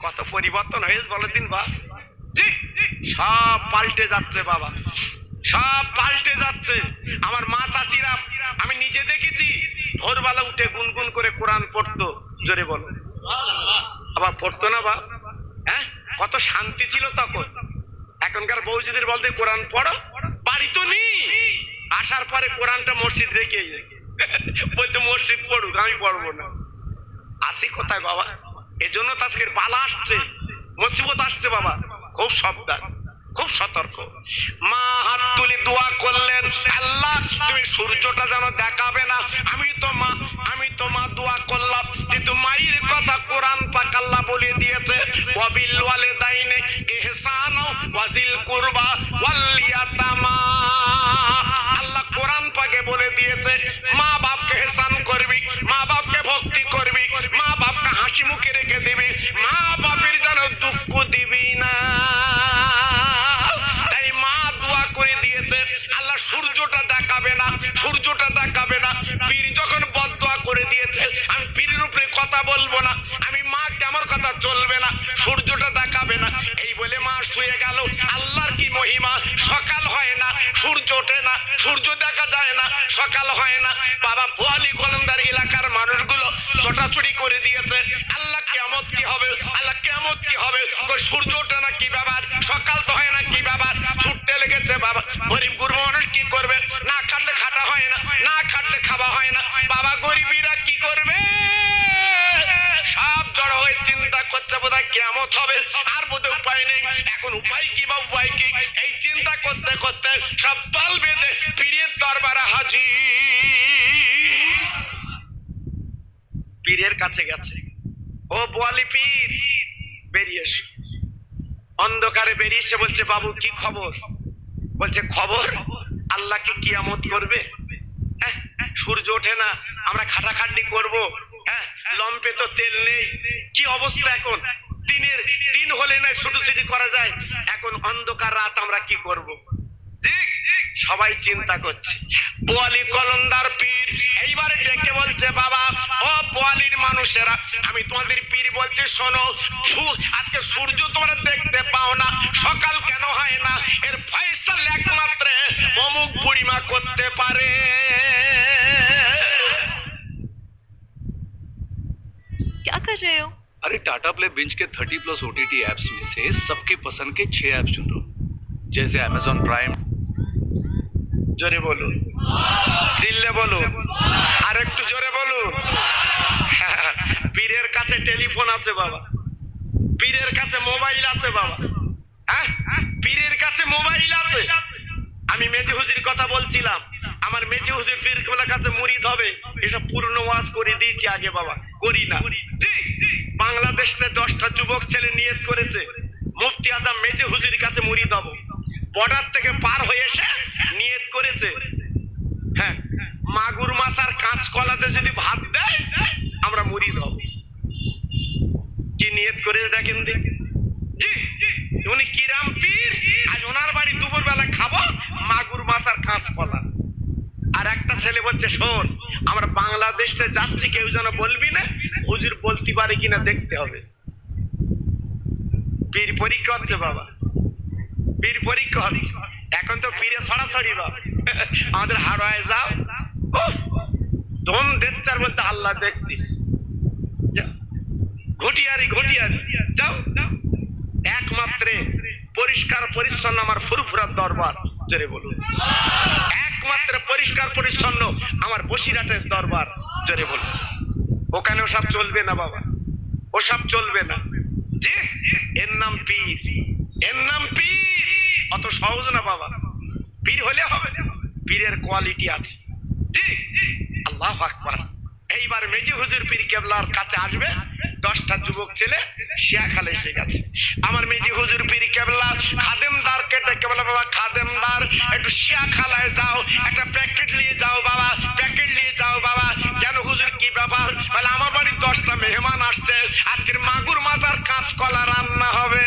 কত পরিবর্তন হয়েছে বলো দিন বা। জি, সব পাল্টে যাচ্ছে বাবা, সব পাল্টে যাচ্ছে। আমার মা চাচিরা আমি নিজে দেখেছি, ভোরবেলা উঠে গুনগুন করে কোরআন পড়তো। জোরে বলো, আবার পড়তো না বা? হ্যাঁ, কত শান্তি ছিল তখন। এখনকার বৌজিদের বলতে কোরআন পড়ো, বাড়ি তো নেই, আসার পরে কোরআনটা মসজিদ রেখে বলতে মসজিদ পড়ুক, আমি পড়বো না। আসি কোথায় বাবা? এজন্য তো আজকের বালা আসছে, মুসিবত আসছে বাবা। খুব সাবধান, খুব সতর্ক। মা হাত তুলে দোয়া করলেন, আল্লাহ তুমি সূর্যটা যেন দেখাবে না। আমি তো মা দোয়া করলাম, কিন্তু মায়ের কথা কোরআন পাক আল্লাহ বলে দিয়েছে, ওয়াবিল ওয়ালিদাইনি ইহসানা ওয়াজিল কুরবা ওয়াল ইয়াতামা। আল্লাহ কোরআন পাকে বলে দিয়েছে, মা বাপকে ইহসান করবি, মা বাপকে ভক্তি করবি, মা বাপকে হাসি মুখে রেখে দিবি, মা বাপের যেন দুঃখ দিবি না। তাই মা দোয়া করে দিয়েছে, আল্লাহ সূর্যটা দেখাবে না, সূর্যটা দেখাবে না। পীর যখন বদদোয়া করে দিয়েছে, আমি পীরের উপরে কথা বলবো না, আমি মাকে আমার কথা চলবে না, সূর্যটা দেখাবে না। এই বলে মা শুয়ে গেল। আল্লাহর কি মহিমা, সকাল হয় না, সূর্য ওঠে না, সূর্য দেখা যায় না, সকাল হয় না। বাবা বোয়ালি কলমদার এলাকার মানুষগুলো ছোটাছুটি করে দিয়েছে, আল্লাহ কিয়ামত কি হবে, আল্লাহ কিয়ামত কি হবে, সূর্য ওঠে না কি ব্যাপার, সকাল তো হয় না কি ব্যাপার, ছুটতে লেগেছে বাবা। গরিব গুরু মানুষ কি করবে, না খাটলে খাটা হয় না, না খাটলে খাওয়া হয় না। বাবা গরিবীরা কি করবে, সব জড়ো হয়ে চিন্তা করছে বোধহয় কিয়ামত হবে, আর বোধহয় উপায় নেই। এখন উপায় কি বা উপায় কি, এই চিন্তা করতে করতে সব দল বেঁধে পীরের দরবারে হাজির। পীরের কাছে গেছে, ও বোয়ালি পীর বেরিয়ে এসো। অন্ধকারে বেরিয়ে এসে বলছে, বাবু কি খবর? বলছে, খবর আল্লাহ কি কিয়ামত করবে? হ্যাঁ, সূর্য ওঠে না, আমরা খাটাখাটনি করব, হ্যাঁ, লম্পে তো তেল নেই, কি অবস্থা এখন, দিন হলে না ছুটোছুটি করা যায়, এখন অন্ধকার রাত আমরা কি করব? ঠিক, সবাই চিন্তা করছে। বোয়ালি কলন্দার পীর এইবারে ডেকে বলছে, বাবা ও বোয়ালির মানুষেরা, আমি তোমাদের পীর বলছি শোনো, আজকে সূর্য তোমরা দেখতে পাও না, সকাল কেন হয় না, এর ফয়সালা একমাত্র অমুক বুড়িমা করতে পারে। क्या कर रहे हो? अरे टाटा प्ले बिंज के 30+ OTT ऐप्स में से सबकी पसंद के 6 ऐप्स चुन लो, जैसे Amazon प्राइम। জোরে বলুন, চিল্লে বলুন, আর একটু জোরে বলুন। পীরের কাছে টেলিফোন আছে বাবা, পীরের কাছে মোবাইল আছে বাবা, হ্যাঁ, পীরের কাছে মোবাইল আছে। আমি মেজি হুজুর কথা বলছিলাম, আমার মেজি হুজুর পীর কেবলার কাছে মুরিদ হবে, এসব পূর্ণ ওয়াজ করে দিয়েছি আগে বাবা, করি না। জি, বাংলাদেশে 10টা যুবক ছেলে নিয়ত করেছে, মুফতি আজম মেজি হুজুরের কাছে মুরিদ হব। বর্ডার থেকে পার হয়ে এসে নিয়ত করেছে, হ্যাঁ, মাগুর মাছ আর কাঁচকলাতে যদি ভাত দেয় আমরা মুরিদ হব। কি নিয়ত করেছে দেখেন দিন। জি, উনি কিরাম পীর, আজ ওনার বাড়ি দুপুর বেলা খাবো মাগুর মাছ আর কাঁচকলা। আর একটা ছেলে বলছে, শোন আমরা বাংলাদেশে যাচ্ছি, কেউ যেন বলবি না, হুজুর বলতে পারে কিনা দেখতে হবে। পীর পরীক্ষা হচ্ছে বাবা, পীর পরীক্ষা হচ্ছে। এখন তো পীরে সরাসরি বাবা, আমাদের হাড়ায় যাও, দম দেখছে আর বলতে আল্লাহ দেখতিস, ঘটিয়ারি ঘটিয়ারি যাও। একমাত্র পরিষ্কার পরিচ্ছন্ন আমার ফুরফুরার দরবার, জোরে বলুন, একমাত্র পরিষ্কার পরিচ্ছন্ন আমার বসিরহাটের দরবার, জোরে বলুন। ওখানে ওসব চলবে না বাবা, ওসব চলবে না। জি, এর নাম পীর, এর নাম পীর, অত সহজ না বাবা। পীর হলে হবে, পীরের কোয়ালিটি আছে। জি, আল্লাহু আকবার। এইবার মেজি হুজুর পীর কেবলার কাছে আসবে, 10টা যুবক ছেলে শিয়াখালে এসে গেছে। আমার মেজি হুজুর পীর কেবলা খাদেমদারকে ডেকে বলে, বাবা খাদেমদার একটু শিয়াখালায় যাও, একটা প্যাকেট নিয়ে যাও বাবা, প্যাকেট নিয়ে যাও বাবা। কেন হুজুর কি ব্যাপার? বলে আমার বাড়ি 10টা মেহমান আসছে, আজকের মাগুর মাছ আর কাঁচকলা রান্না হবে।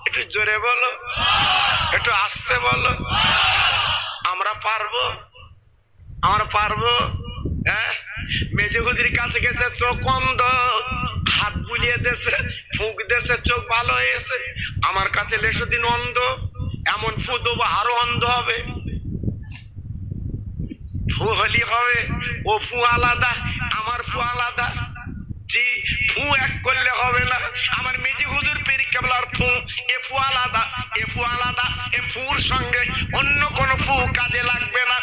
একটু জোরে বলো, একটু আস্তে বলো। আমরা পারবো, আমরা পারবো? হ্যাঁ, মেজে হুজুর কাছে গেছে, চোখ অন্ধ, হাত বুলিয়ে দেশে ফুঁক দেশে চোখ ভালো হয়েছে, আমার কাছে লেসো দিন অন্ধ, এমন ফু দেবো আরো অন্ধ হবে। ফু হলি হবে, ও ফু আলাদা, আমার ফু আলাদা। জি, ফু এক করলে হবে না। আমার মেজি হুজুর পীর কেবলার ফু, এ ফু আলাদা, এ ফু আলাদা। এ ফুর সঙ্গে অন্য কোন ফু কাজে লাগবে না।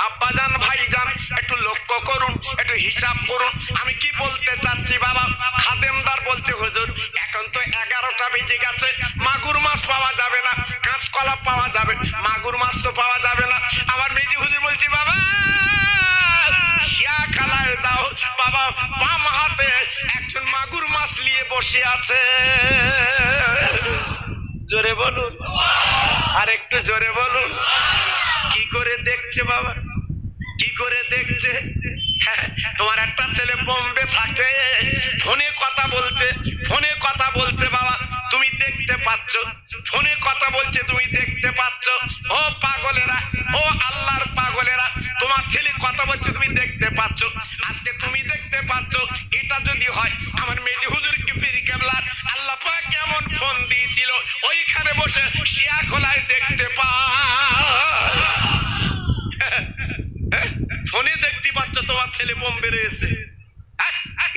আব্বাজান ভাইজান একটু লক্ষ্য করুন, একটু হিসাব করুন আমি কি বলতে চাচ্ছি। বাবা খাদেমদার বলছে হুজুর এখন তো 11টা বেজে গেছে, মাগুর মাছ পাওয়া যাবে না, কাঁচকলা পাওয়া যাবে, মাগুর মাছ তো পাওয়া যাবে না। আমার মেজি হুজুর বলছি বাবা শিয়াখালায় যাও, বাবা বাম হাতে একজন মাগুর মাছ নিয়ে বসে আছে। জোরে বলুন, আর একটু জোরে বলুন। কি করে দেখছে বাবা, কি করে দেখছে? হ্যাঁ, তোমার একটা ছেলে বোম্বে থাকে, ফোনে কথা বলছে, ফোনে কথা বলছে বাবা তুমি দেখতে পাচ্ছ, ফোনে কথা বলছে তুমি দেখতে পাচ্ছ। ও পাগলেরা, ও আল্লাহর পাগলেরা, তোমার ছেলে কথা বলছে তুমি দেখতে পাচ্ছ, আজকে তুমি দেখতে পাচ্ছ। এটা যদি হয় আমার মেজি হুজুর কি পীর কেবলার আল্লাহ পাক কেমন ফোন দিয়েছিল, ওইখানে বসে শিয়াখোলায় দেখতে পায়। ফোনে দেখতে পাচ্ছ তোমার ছেলে বোম্বে রয়েছে,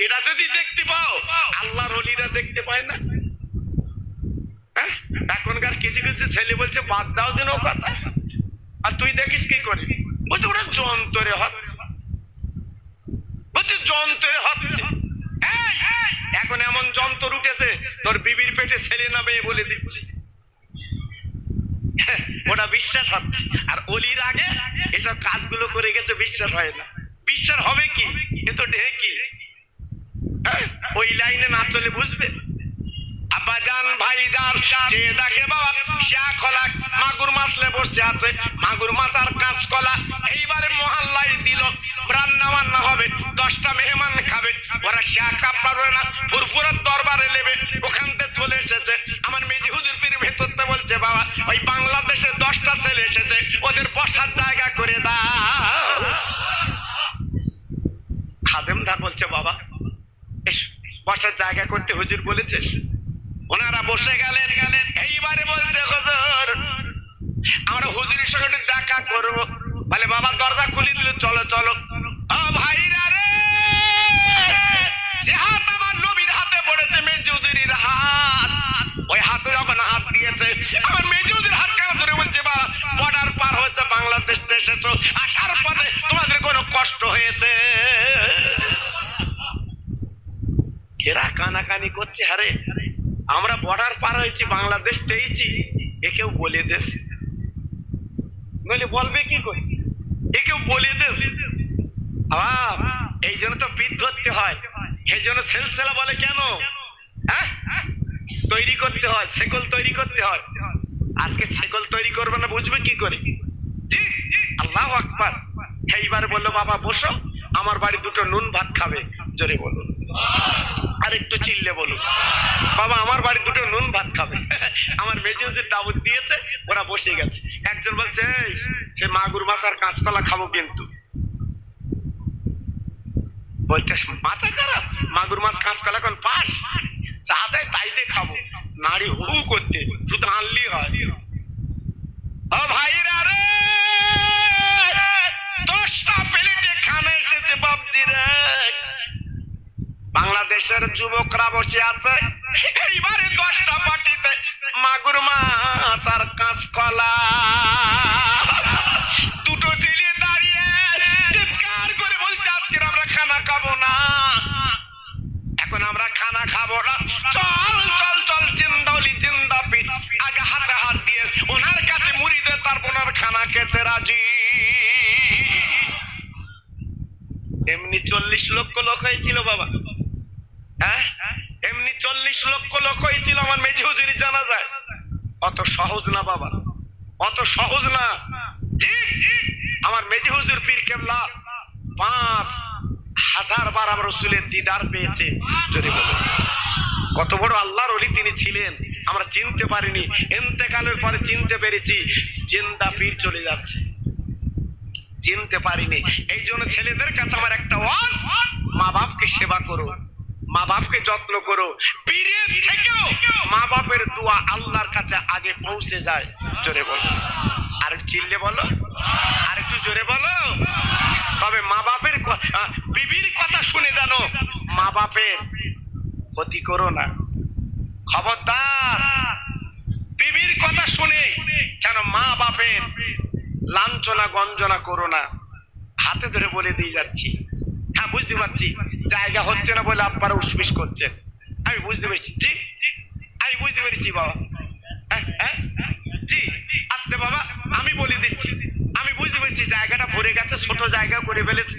এটা যদি দেখতে পাও আল্লাহর ওলিরা দেখতে পায় না? এখনকার কিছু কিছু ছেলে বলছে বাদ দাও দিন ও কথা, আর তুই দেখিস কি করে? বলছে ওটা যন্ত্রে হচ্ছে, বলছে যন্ত্রে হচ্ছে। এখন এমন যন্ত্র উঠেছে তোর বিবির পেটে ছেলে না মেয়ে বলে দিচ্ছি, ওটা বিশ্বাস হচ্ছে। আর অলির আগে এসব কাজগুলো করে গেছে, বিশ্বাস হয় না। বিশ্বাস হবে কি? এ তো ঢেকি। ওই লাইনে না চলে বুঝবে। আব্বাজান ভাইজান যে দেখে বাবা শিয়াখোলা মাগুর মাছ লে বসে আছে, মাগুর মাছ আর কাঁচকলা এইবারে মহল্লায় দিল, রান্না বান্না হবে, 10টা মেহমান খাবে, ওরা শিয়াখা পারবে না, ফুরফুরার দরবারে নেবে, ওখান থেকে চলে এসেছে। আমার মেজি হুজুর পীর ভেতরতে বলছে বাবা ওই বাংলাদেশে 10টা ছেলে এসেছে, ওদের বসার জায়গা করে দাও। খাদেমদার বলছে বাবা বসার জায়গা করতে হুজুর বলেছিস? ওনারা বসে গেলেন। এইবারে বলছে হুজুর আমরা হুজুরের সঙ্গে দেখা করবো। বলে বাবা দরজা খুলে দিল, চলো চলো। ও ভাইরা রে, যে হাত আমার নবীর হাতে পড়েছে মেজি হুজুরের হাত, ওই হাতে যখন হাত দিয়েছে আমার মেজি হুজুর হাত কেন ধরে বলছে বাবা বর্ডার পার হয়েছে, বাংলাদেশ এসেছো, আসার পথে তোমাদের কোনো কষ্ট হয়েছে? এরা কানাকানি করছে, আরে আমরা বর্ডার পার হয়েছি, বাংলাদেশ পেয়েছি, এ কেউ বলে দেশ, নইলে বলবে কি করে? এ কেউ বলে দেশ। এই জন্য তো পিঠ ধরতে হয়, এই জন্য সেলসেলা বলে কেন? হ্যাঁ, তৈরি করতে হয়, শেকল তৈরি করতে হয়। আজকে শেকল তৈরি করবে না বুঝবে কি করে? জি, আল্লাহু আকবার। এইবার বললো বাবা বসো, আমার বাড়ি দুটো নুন ভাত খাবে। জোরে বলুন, আর একটু চিল্লে বলুন। বাবা আমার বাড়ি দুটো নুন ভাত খাবে। আমার মেজি হুজুর দাওয়াত দিয়েছে, ওরা বসে গেছে। একজন বলছে এই সে মাগুর মাছ আর কাঁচকলা খাবো, কিন্তু বলতে মাথা খারাপ, মাগুর মাছ কাঁচকলা এখন পাস, চা দেয় তাই দিয়ে খাবো, নারী হু করতে শুধু আনলি হয়। ও ভাইরা রে, 10টা প্লেটে খানা এসেছে বাপজি রে। বাংলাদেশের যুবকরা বসে আছে, এইবারে 10টা পাটিতে মাগুর মাছ আর কাঁচকলা। দুটো ছেলে দাঁড়িয়ে চিৎকার করে বলছে আজকে আমরা খানা খাবো না, এখন আমরা খানা খাবো না, চল চল চল জিন্দাউলি জিন্দা পীর আগে হাতে হাত দিয়ে ওনার কাছে মুড়ি দে, তারপর ওনার খানা খেতে রাজি। এমনি 40 লক্ষ লোক হয়েছিল বাবা, হ্যাঁ এমনি 40 লক্ষ লোক হয়েছিল আমার মেজি হুজুরি জানা যায়। অত সহজ না বাবা, অত সহজ না। জি, আমার মেজি হুজুর পীর কেবলা 5000 বার আমার রাসূলের দিদার পেয়েছে। জোরে বলুন, কত বড় আল্লাহর ওলি তিনি ছিলেন আমরা চিনতে পারিনি, ইন্তেকালের পরে চিনতে পেরেছি। জিন্দা পীর চলে যাচ্ছে, চিনতে পারিনি। এই জন্য ছেলেদের কাছে আমার একটা ওয়াজ, মা বাপকে সেবা করো। মা বাপকে যত্ন করো। পীরের থেকেও মা বাপের দোয়া আল্লাহর কাছে আগে পৌঁছে যায়। জোরে বলো, আর একটু চিল্লে বলো, আর একটু জোরে বলো। তবে মা বাপের বিবির কথা শুনে জানো, মা বাপের ক্ষতি করো না, খবরদার। বিবির কথা শুনে যেন মা বাপের লাঞ্ছনা গঞ্জনা করো না। হাতে ধরে বলে দিয়ে যাচ্ছি। হ্যাঁ, বুঝতে পারছি জায়গা হচ্ছে না বলে আপনারা উসপিস করছেন, আমি বুঝতে পেরেছি। জি, আমি বুঝতে পেরেছি বাবা। হ্যাঁ হ্যাঁ জি, আসতে বাবা, আমি বলে দিচ্ছি। আমি বুঝতে পেরেছি জায়গাটা ভরে গেছে, ছোট জায়গা করে ফেলেছে।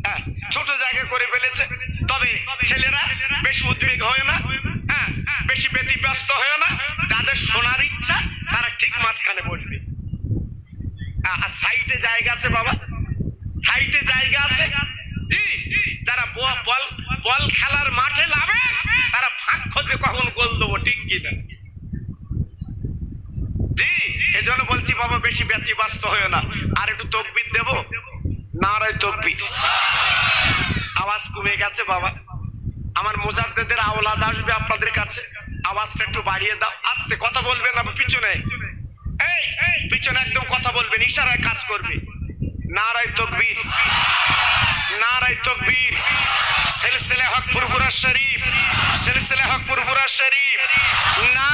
হ্যাঁ, ছোট জায়গা করে ফেলেছে। তবে ছেলেরা বেশি উদ্বেগ হয় না, হ্যাঁ, বেশি ব্যতিব্যস্ত হয় না। যাদের শোনার ইচ্ছা তারা ঠিক মাঝখানে বলবে। আর সাইডে জায়গা আছে বাবা, সাইডে জায়গা আছে। জি, যারা বল বল খেলার মাঠে নামে তারা ফাঁক খোঁজে কখন গোল দেবো, ঠিক কিনা? জি, এজন্য বলছি বাবা বেশি ব্যতিব্যস্ত হয়েও না। আর একটু তকবির দেব, নারায়ে তকবির। আওয়াজ কমে গেছে বাবা, আমার মুজাদ্দেদের আওলাদ আসবে আপনাদের কাছে, আওয়াজটা একটু বাড়িয়ে দাও। আস্তে কথা বলবেন না, পিছনে এই পিছনে একদম কথা বলবেন, ইশারায় কাজ করবে। নারায়ে তকবীর, নারায়ে তকবীর। সিলসিলা হক ফুরফুরা শরীফ, সিলসিলা হক ফুরফুরা শরীফ। না